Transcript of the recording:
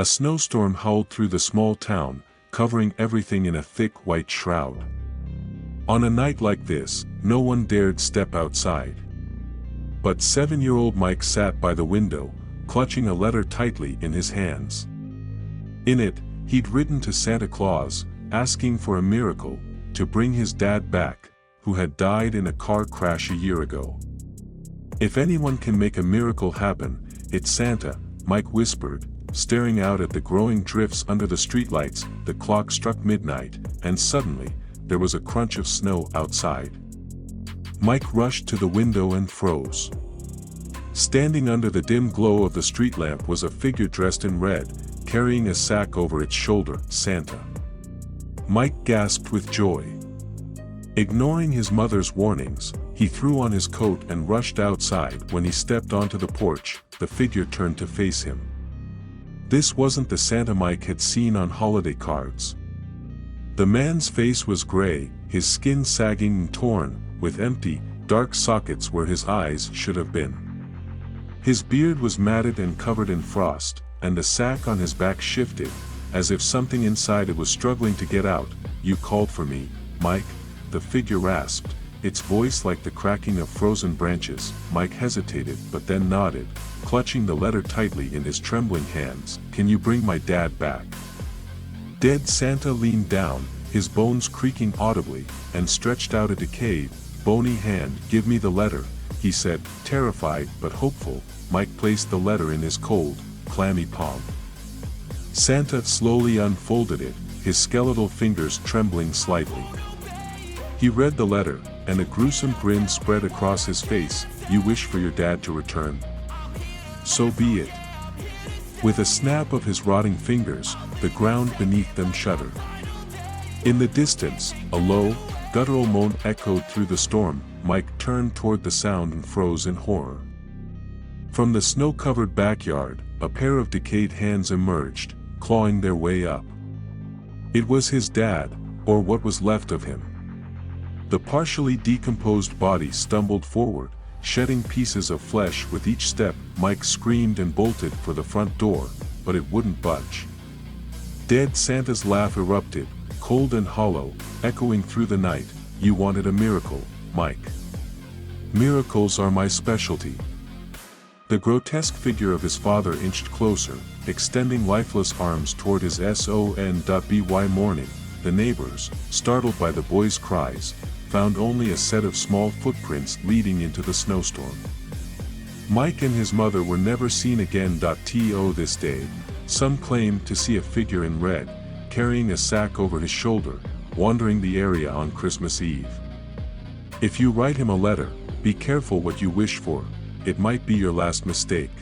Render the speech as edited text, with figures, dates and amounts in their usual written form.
A snowstorm howled through the small town, covering everything in a thick white shroud. On a night like this, no one dared step outside. But 7-year-old Mike sat by the window, clutching a letter tightly in his hands. In it, he'd written to Santa Claus, asking for a miracle, to bring his dad back, who had died in a car crash a year ago. "If anyone can make a miracle happen, it's Santa," Mike whispered, staring out at the growing drifts under the streetlights. The clock struck midnight, and suddenly, there was a crunch of snow outside. Mike rushed to the window and froze. Standing under the dim glow of the street lamp was a figure dressed in red, carrying a sack over its shoulder. "Santa." Mike gasped with joy. Ignoring his mother's warnings, he threw on his coat and rushed outside. When he stepped onto the porch, the figure turned to face him. This wasn't the Santa Mike had seen on holiday cards. The man's face was gray, his skin sagging and torn, with empty, dark sockets where his eyes should have been. His beard was matted and covered in frost, and the sack on his back shifted, as if something inside it was struggling to get out. "You called for me, Mike?" the figure rasped, its voice like the cracking of frozen branches. Mike hesitated but then nodded, clutching the letter tightly in his trembling hands. "Can you bring my dad back?" Dead Santa leaned down, his bones creaking audibly, and stretched out a decayed, bony hand. "Give me the letter," he said, terrified but hopeful. Mike placed the letter in his cold, clammy palm. Santa slowly unfolded it, his skeletal fingers trembling slightly. He read the letter, and a gruesome grin spread across his face. "You wish for your dad to return? So be it." With a snap of his rotting fingers, the ground beneath them shuddered. In the distance, a low, guttural moan echoed through the storm. Mike turned toward the sound and froze in horror. From the snow-covered backyard, a pair of decayed hands emerged, clawing their way up. It was his dad, or what was left of him. The partially decomposed body stumbled forward, shedding pieces of flesh with each step. Mike screamed and bolted for the front door, but it wouldn't budge. Dead Santa's laugh erupted, cold and hollow, echoing through the night. "You wanted a miracle, Mike. Miracles are my specialty." The grotesque figure of his father inched closer, extending lifeless arms toward his son.by morning. The neighbors, startled by the boy's cries, found only a set of small footprints leading into the snowstorm. Mike and his mother were never seen again. This day, some claimed to see a figure in red, carrying a sack over his shoulder, wandering the area on Christmas Eve. If you write him a letter, be careful what you wish for, it might be your last mistake.